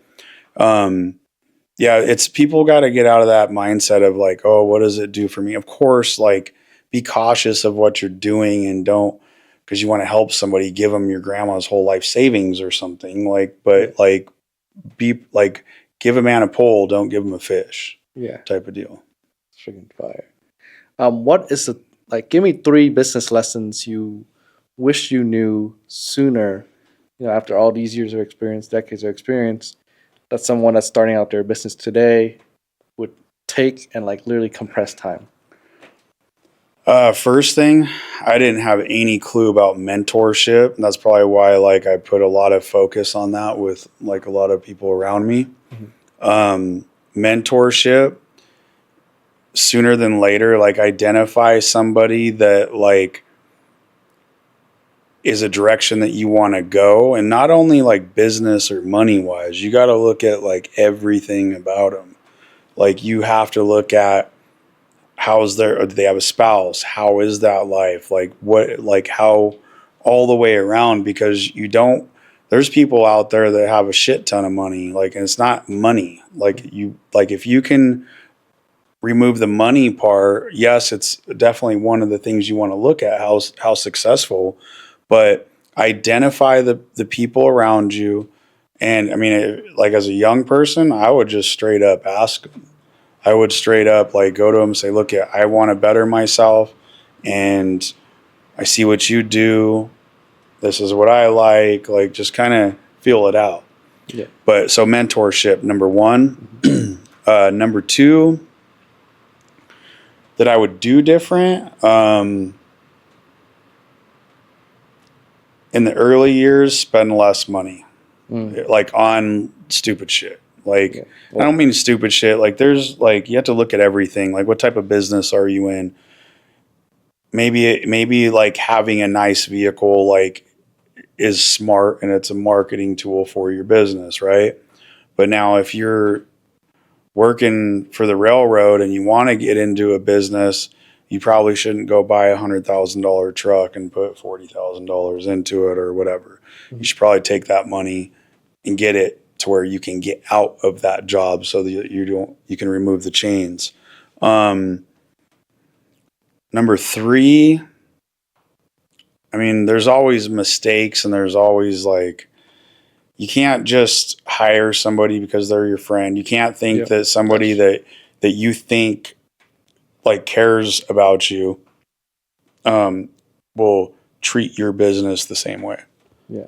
it's people got to get out of that mindset of like, oh, what does it do for me? Of course, like, be cautious of what you're doing and don't, because you want to help somebody, give them your grandma's whole life savings or something, like, but like, be like, give a man a pole, don't give him a fish. Yeah. Type of deal. Freaking fire. What is give me 3 business lessons you wish you knew sooner, after all these years of experience, decades of experience, that someone that's starting out their business today would take and like literally compress time. First thing, I didn't have any clue about mentorship, and that's probably why I put a lot of focus on that with like a lot of people around me. Mentorship, sooner than later, identify somebody that is a direction that you want to go, and not only business or money wise. You got to look at everything about them. You have to look at do they have a spouse? How is that life? How, all the way around, because there's people out there that have a shit ton of money, and it's not money. If you can remove the money part, yes, it's definitely one of the things you want to look at, how successful, but identify the people around you And I mean, like as a young person, I would just straight up ask them. I would straight up like go to them and say, look, I want to better myself, and I see what you do. This is what I like just kind of feel it out. Yeah. But so mentorship, number one. Number two, that I would do different. In the early years, spend less money, like on stupid shit. Like, Yeah. I don't mean stupid shit. Like, there's like, you have to look at everything. Like, what type of business are you in? Maybe like having a nice vehicle, like, is smart and it's a marketing tool for your business, right? But now if you're working for the railroad and you want to get into a business, you probably shouldn't go buy $100,000 truck and put $40,000 into it or whatever. You should probably take that money and get it to where you can get out of that job so that you can remove the chains. Number three, I mean, there's always mistakes and there's always like, you can't just hire somebody because they're your friend. You can't think that somebody that you think like cares about you will treat your business the same way. Yeah.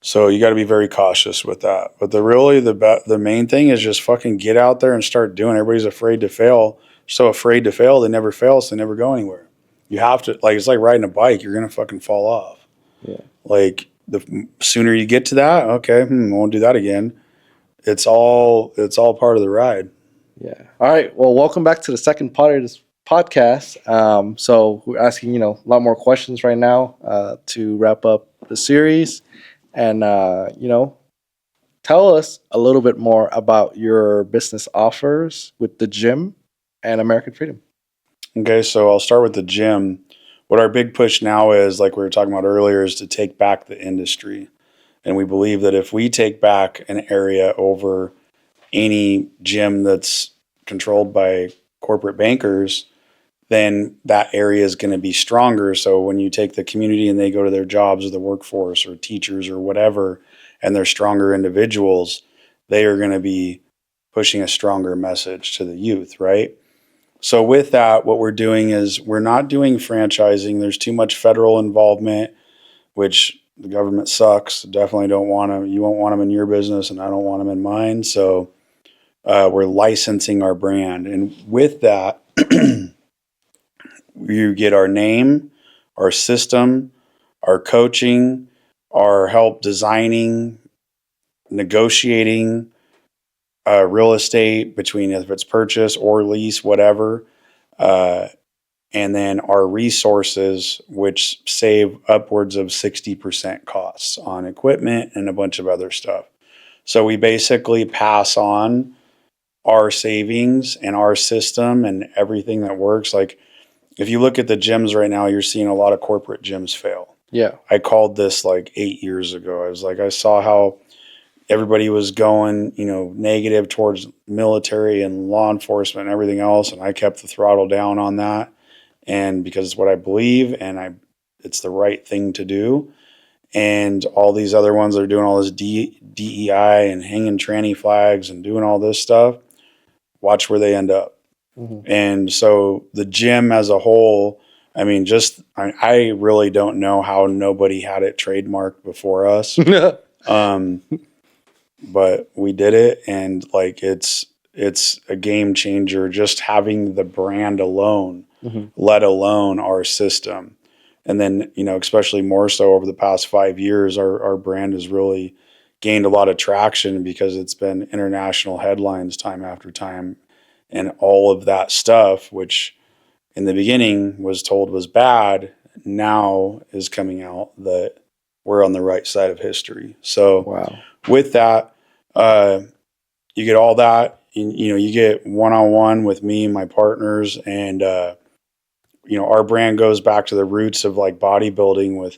So you got to be very cautious with that. But the main thing is just fucking get out there and start doing. Everybody's afraid to fail. So afraid to fail, they never fail, so they never go anywhere. You have to, like, it's like riding a bike. You're gonna fucking fall off. Yeah. Like the sooner you get to that, okay, won't do that again. It's all part of the ride. Yeah. All right. Well, welcome back to the second part of this podcast. So we're asking, a lot more questions right now to wrap up the series, and tell us a little bit more about your business offers with the gym and American Freedom. Okay, so I'll start with the gym. What our big push now is, like we were talking about earlier, is to take back the industry. And we believe that if we take back an area over any gym that's controlled by corporate bankers, then that area is going to be stronger. So when you take the community and they go to their jobs or the workforce or teachers or whatever, and they're stronger individuals, they are going to be pushing a stronger message to the youth, right? So with that, what we're doing is we're not doing franchising. There's too much federal involvement, which the government sucks. Definitely don't want them. You won't want them in your business, and I don't want them in mine. So we're licensing our brand. And with that, you get our name, our system, our coaching, our help designing, negotiating, real estate between if it's purchase or lease, whatever. And then our resources, which save upwards of 60% costs on equipment and a bunch of other stuff. So we basically pass on our savings and our system and everything that works. Like if you look at the gyms right now, you're seeing a lot of corporate gyms fail. Yeah. I called this like 8 years ago. I was like, I saw how everybody was going, negative towards military and law enforcement and everything else. And I kept the throttle down on that. And because it's what I believe and it's the right thing to do. And all these other ones that are doing all this DEI and hanging tranny flags and doing all this stuff, watch where they end up. Mm-hmm. And so the gym as a whole, I mean, I really don't know how nobody had it trademarked before us. But we did it, and like it's a game changer just having the brand alone, let alone our system. And then, especially more so over the past 5 years, our brand has really gained a lot of traction because it's been international headlines time after time. And all of that stuff, which in the beginning was told was bad, now is coming out that we're on the right side of history. So wow. With that, you get all that, you get one-on-one with me and my partners. And, our brand goes back to the roots of like bodybuilding with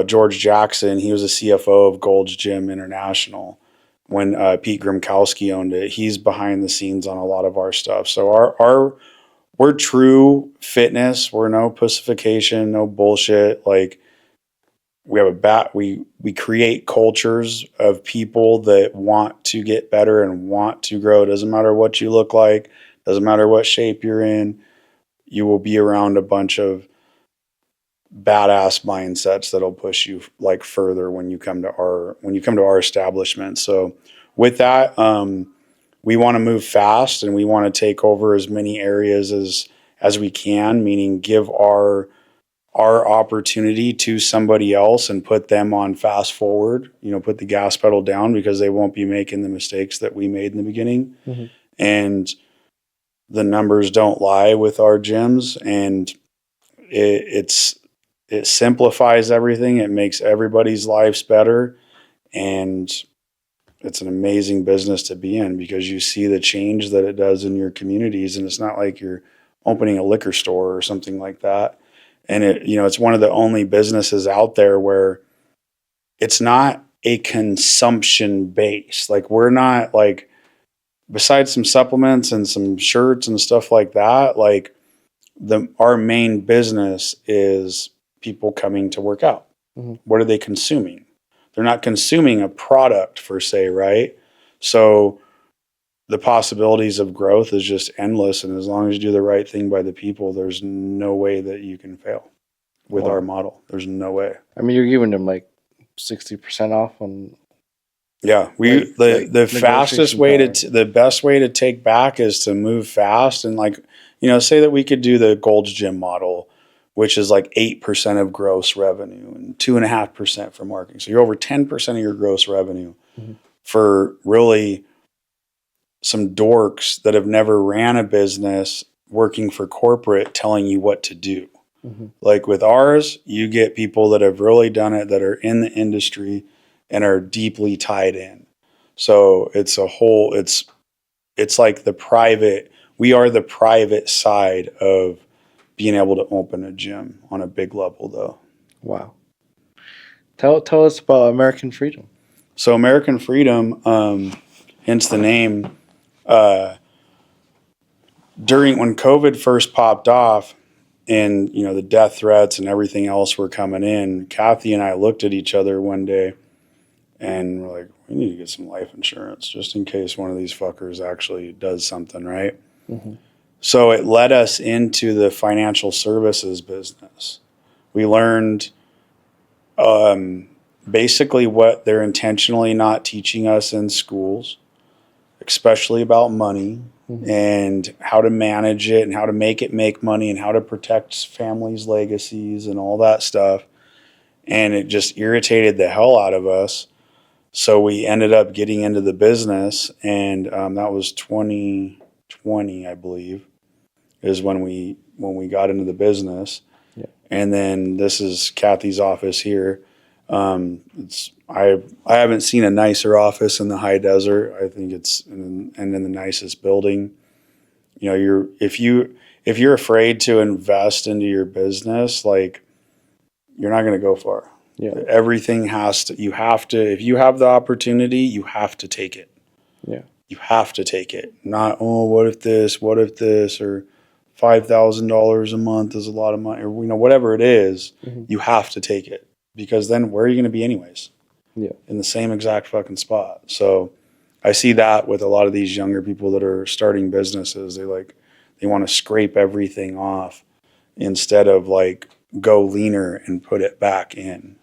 George Jackson. He was a CFO of Gold's Gym International when Pete Grimkowski owned it. He's behind the scenes on a lot of our stuff. So we're true fitness. We're no pussification, no bullshit. Like we have we create cultures of people that want to get better and want to grow. It doesn't matter what you look like, doesn't matter what shape you're in. You will be around a bunch of badass mindsets that'll push you like further when you come to our establishment. So with that, we want to move fast and we want to take over as many areas as we can, meaning give our opportunity to somebody else and put them on fast forward, put the gas pedal down, because they won't be making the mistakes that we made in the beginning. Mm-hmm. And the numbers don't lie with our gyms, and it simplifies everything. It makes everybody's lives better. And it's an amazing business to be in because you see the change that it does in your communities. And it's not like you're opening a liquor store or something like that. And it's one of the only businesses out there where it's not a consumption base. Like, we're not like, besides some supplements and some shirts and stuff like that, like our main business is people coming to work out. Mm-hmm. What are they consuming? They're not consuming a product per se, right? So the possibilities of growth is just endless. And as long as you do the right thing by the people, there's no way that you can fail with our model. There's no way. I mean, you're giving them like 60% off on. Yeah, the fastest way the best way to take back is to move fast and say that we could do the Gold's Gym model, which is like 8% of gross revenue and 2.5% for marketing. So you're over 10% of your gross revenue for really some dorks that have never ran a business working for corporate telling you what to do. Mm-hmm. Like with ours, you get people that have really done it, that are in the industry and are deeply tied in. So it's like we are the private side of being able to open a gym on a big level, though. Wow. Tell us about American Freedom. So American Freedom, hence the name, when COVID first popped off and, the death threats and everything else were coming in, Kathy and I looked at each other one day and we're like, we need to get some life insurance just in case one of these fuckers actually does something, right? Mm-hmm. So it led us into the financial services business. We learned basically what they're intentionally not teaching us in schools, especially about money and how to manage it and how to make it make money and how to protect families' legacies and all that stuff. And it just irritated the hell out of us. So we ended up getting into the business, and that was 2020, I believe, is when we got into the business. Yeah. And then this is Kathy's office here. I haven't seen a nicer office in the high desert. I think it's in the nicest building. If you're afraid to invest into your business, like, you're not going to go far. Yeah. Everything you have to, if you have the opportunity, you have to take it. Yeah. You have to take it. Not, what if this, or $5,000 a month is a lot of money, or, whatever it is, you have to take it, because then where are you going to be anyways? Yeah. In the same exact fucking spot. So I see that with a lot of these younger people that are starting businesses. They want to scrape everything off instead of go leaner and put it back in,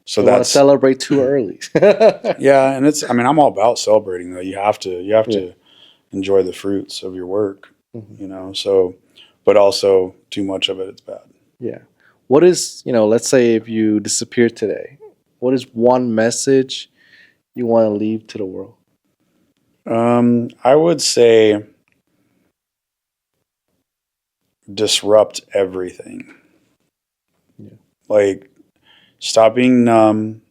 So they want to celebrate too early. Yeah. And I'm all about celebrating, though. You have to enjoy the fruits of your work, so, but also too much of it's bad. Yeah. What is, let's say if you disappear today, what is one message you want to leave to the world? I would say disrupt everything. Yeah. Stop being numb.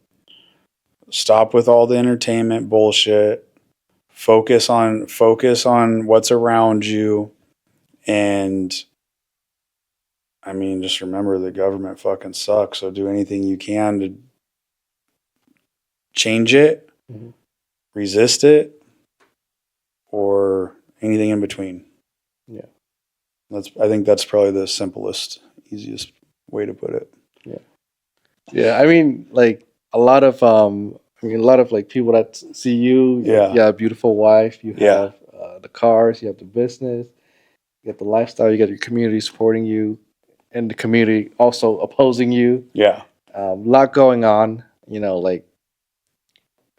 Stop with all the entertainment bullshit. Focus on what's around you. And just remember the government fucking sucks. So do anything you can to change it, resist it, or anything in between. Yeah. I think that's probably the simplest, easiest way to put it. Yeah. Yeah, I mean, like a lot of a lot of like people that see you. Yeah. You have a beautiful wife. You Yeah. have the cars. You have the business. You got the lifestyle. You got your community supporting you, and the community also opposing you. Yeah. A lot going on. Like,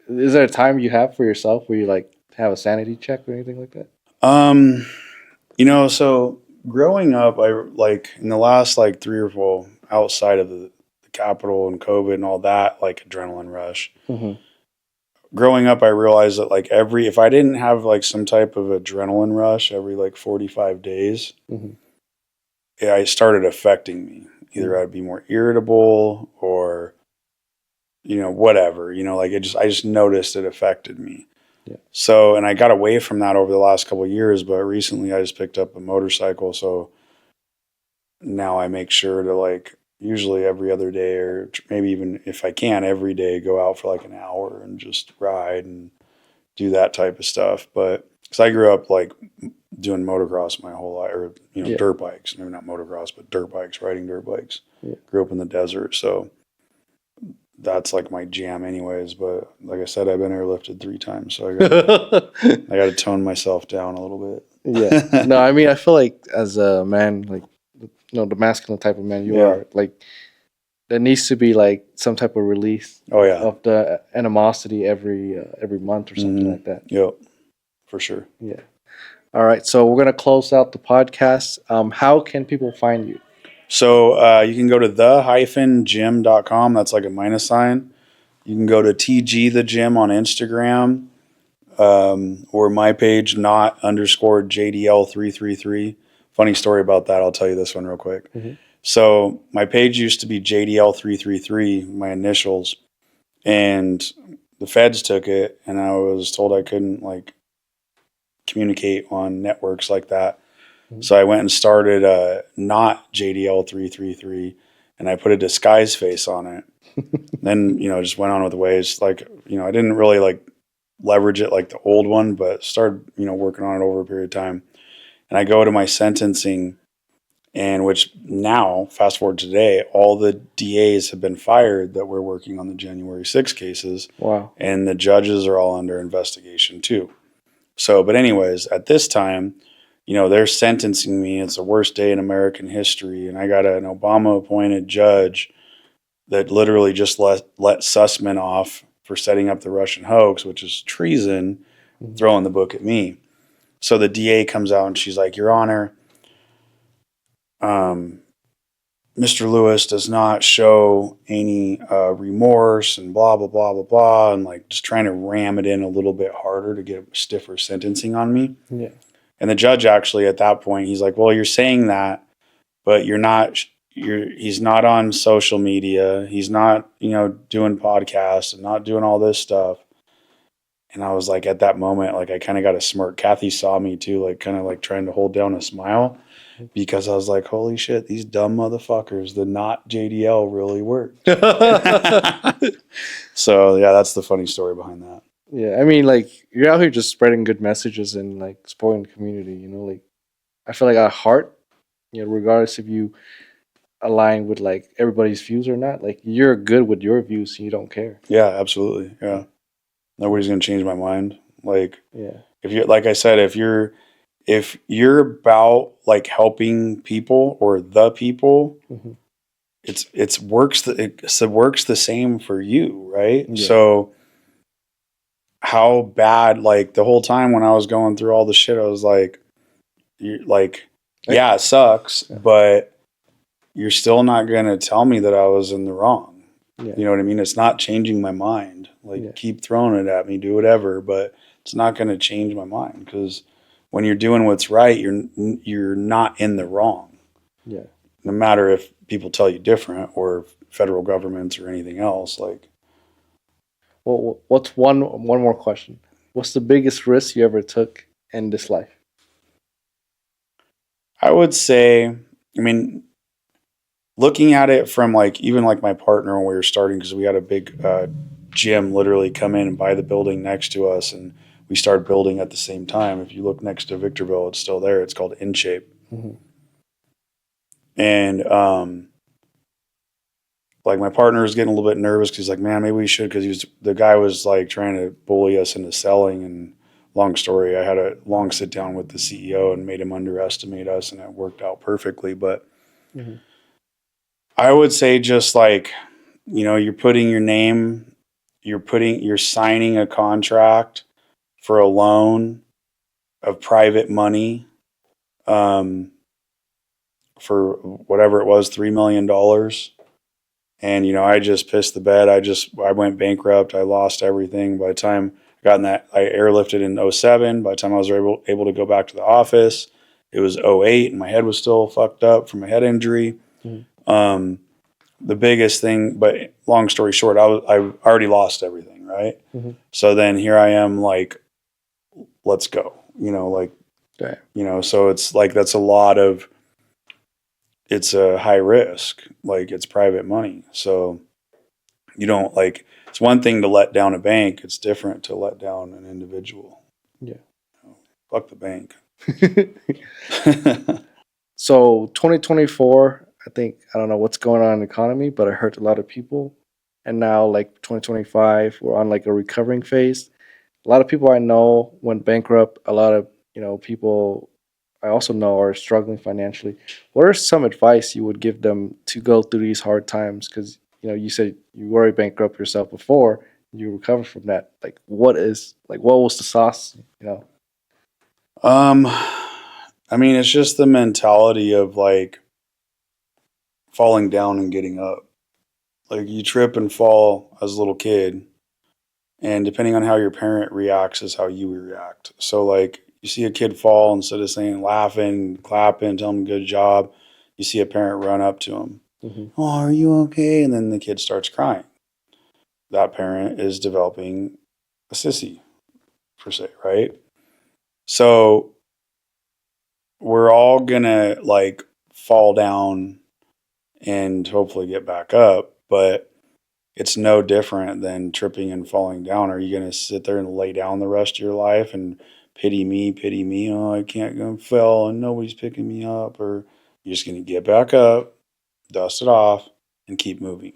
is there a time you have for yourself where you like have a sanity check or anything like that? Um, so growing up, I like in the last like 3 or 4 outside of the capital and COVID and all that, like adrenaline rush. Mm-hmm. Growing up, I realized that like if I didn't have like some type of adrenaline rush every like 45 days, Mm-hmm. yeah, it started affecting me. Either Mm-hmm. I'd be more irritable or, whatever, like I just noticed it affected me. Yeah. So, and I got away from that over the last couple of years, but recently I just picked up a motorcycle. So now I make sure to like usually every other day or maybe even if I can every day go out for like an hour and just ride and do that type of stuff. But because I grew up like doing motocross my whole life, or Yeah. dirt bikes, maybe not motocross, but dirt bikes, riding dirt bikes. Yeah. Grew up in the desert, so that's like my jam, anyways. But like I said, I've been airlifted 3 times, so I got to tone myself down a little bit. Yeah. No, I mean, I feel like as a man, like, the masculine type of man you Yeah. are, like, there needs to be like some type of release Oh yeah. of the animosity every month or something like that. Yep, for sure. Yeah. All right. So we're gonna close out the podcast. How can people find you? So you can go to the-gym.com. That's like a minus sign. You can go to TG the Gym on Instagram, or my page, not underscore JDL333. Funny story about that. I'll tell you this one real quick. Mm-hmm. So my page used to be JDL333, my initials, and the feds took it, and I was told I couldn't like communicate on networks like that. Mm-hmm. So I went and started not JDL333, and I put a disguise face on it. Then just went on with the ways. Like I didn't really like leverage it like the old one, but started working on it over a period of time. And I go to my sentencing, and which now fast forward to today, all the DAs have been fired that were working on the January 6 cases. Wow. And the judges are all under investigation too. So, but anyways, at this time, they're sentencing me. It's the worst day in American history, and I got an Obama-appointed judge that literally just let Sussman off for setting up the Russian hoax, which is treason, throwing the book at me. So the DA comes out and she's like, Your Honor, Mr. Lewis does not show any remorse and blah, blah, blah, blah, blah, and like just trying to ram it in a little bit harder to get stiffer sentencing on me. Yeah. And the judge actually at that point, he's like, well, you're saying that, but he's not on social media. He's not, doing podcasts and not doing all this stuff. And I was like, at that moment, like I kind of got a smirk. Kathy saw me too, like kind of like trying to hold down a smile, because I was like, holy shit, these dumb motherfuckers, the not JDL really worked. So yeah, that's the funny story behind that. Yeah, I mean, like, you're out here just spreading good messages and like supporting the community. Like, I feel like at heart, regardless if you align with like everybody's views or not, like you're good with your views, so you don't care. Yeah, absolutely. Yeah, nobody's gonna change my mind. Like, Yeah. if you're, like I said, if you're about like helping people or the people, Mm-hmm. it works the same for you, right? Yeah. So how bad, like the whole time when I was going through all the shit, I was like, yeah, it sucks, but you're still not gonna tell me that I was in the wrong. Yeah. You know what I mean? It's not changing my mind. Like, Yeah. keep throwing it at me, do whatever, but it's not gonna change my mind, because when you're doing what's right, you're not in the wrong. Yeah. No matter if people tell you different or federal governments or anything else. Like, Well, what's one more question? What's the biggest risk you ever took in this life? I would say, I mean, looking at it from like even like my partner when we were starting, because we had a big gym literally come in and buy the building next to us, and we started building at the same time. If you look next to Victorville, it's still there. It's called InShape. Mm-hmm. And like my partner was getting a little bit nervous because he's like, man, maybe we should, because the guy was like trying to bully us into selling. And long story, I had a long sit down with the CEO and made him underestimate us, and it worked out perfectly. But Mhm. I would say just like, you're putting your name, you're signing a contract for a loan of private money, for whatever it was, $3 million. And, I just pissed the bed. I went bankrupt. I lost everything. By the time I got in that, I airlifted in '07. By the time I was able to go back to the office, it was '08, and my head was still fucked up from a head injury. Mhm. The biggest thing, but long story short, I already lost everything, right? Mhm. So then here I am, like, let's go, Damn. so it's like, it's a high risk, like it's private money. So you don't like, it's one thing to let down a bank. It's different to let down an individual. Yeah. Fuck the bank. So 2024, I think, I don't know what's going on in the economy, but it hurt a lot of people. And now, like 2025, we're on like a recovering phase. A lot of people I know went bankrupt. A lot of people I also know are struggling financially. What are some advice you would give them to go through these hard times? Because you said you were bankrupt yourself before. You recovered from that. Like, what was the sauce? um, I mean, it's just the mentality of like falling down and getting up. Like you trip and fall as a little kid, and depending on how your parent reacts is how you react. So like you see a kid fall, instead of saying laughing, clapping, telling him good job, you see a parent run up to him. Hmm. Oh, are you okay? And then the kid starts crying. That parent is developing a sissy, per se, right? So we're all gonna like fall down and hopefully get back up, but it's no different than tripping and falling down. Are you gonna sit there and lay down the rest of your life and pity me? Oh, I can't go, fell and nobody's picking me up. Or you're just gonna get back up, dust it off, and keep moving.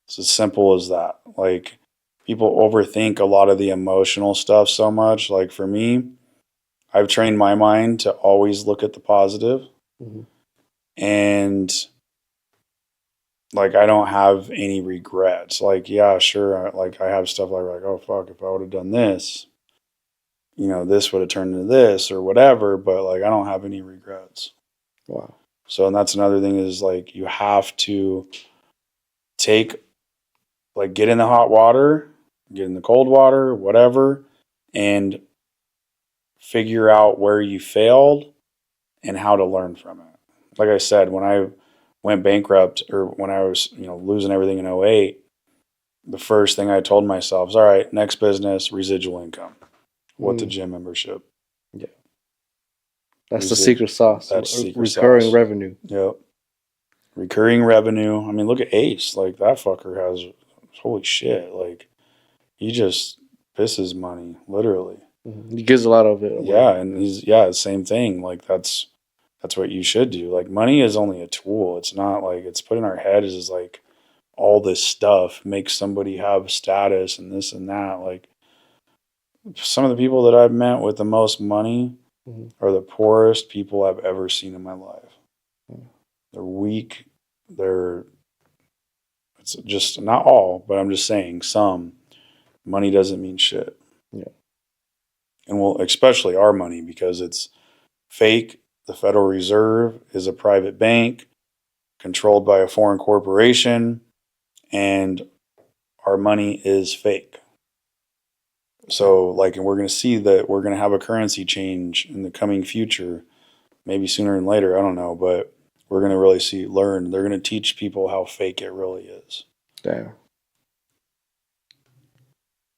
It's as simple as that. Like, people overthink a lot of the emotional stuff so much. Like for me, I've trained my mind to always look at the positive, Hmm. and like I don't have any regrets. Like, yeah, sure, like I have stuff like, oh fuck, if I would have done this, this would have turned into this or whatever, but like I don't have any regrets. Wow. So, and that's another thing, is like you have to take, like, get in the hot water, get in the cold water, whatever, and figure out where you failed and how to learn from it. Like I said, when I went bankrupt, or when I was, losing everything in '08, the first thing I told myself is, all right, next business, residual income. What, the Mm, gym membership? yeah, that's the Residual. secret sauce. That's secret Recurring sauce. revenue. Yep. Recurring revenue. I mean, look at Ace. Like, that fucker has, holy shit. Like, he just pisses money, literally. He gives a lot of it away. Yeah, and same thing. Like, that's what you should do. Like, money is only a tool. It's not like it's put in our head is like all this stuff makes somebody have status and this and that. Like, some of the people that I've met with the most money Mhm. are the poorest people I've ever seen in my life. Mm. They're weak. It's just not all, but I'm just saying some. Money doesn't mean shit. Yeah. And well, especially our money, because it's fake. The Federal Reserve is a private bank controlled by a foreign corporation, and our money is fake. So, like, and we're going to see that we're going to have a currency change in the coming future, maybe sooner than later. I don't know, but we're going to really learn. They're going to teach people how fake it really is. Damn.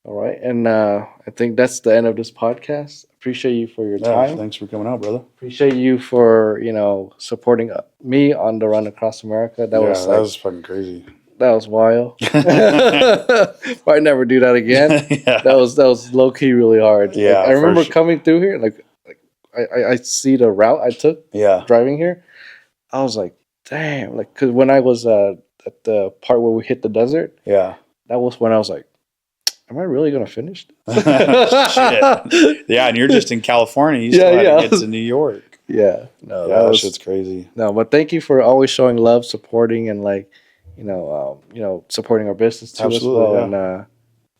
All right, and I think that's the end of this podcast. Appreciate you for your Yeah, time. thanks for coming out, brother. Appreciate you for supporting me on the run across America. That Yeah, was that like was fucking crazy. that was wild. Might never do that again. Yeah. That was low key really hard. Like, Yeah, I for remember sure. coming through here, like I see the route I took Yeah. driving here. I was like, damn, like because when I was at the part where we hit the desert, Yeah. that was when I was like, am I really gonna finish this? Shit. Yeah, and you're just in California. You still had to get to New York. Yeah. No, Yeah, that shit's crazy. no, but thank you for always showing love, supporting, and like, supporting our business too Absolutely, as well. yeah. And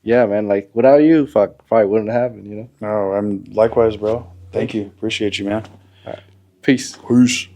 yeah, man, like without you, fuck, probably wouldn't happen. You know. No, I'm likewise, bro. Thank you. Appreciate you, man. Peace. Peace.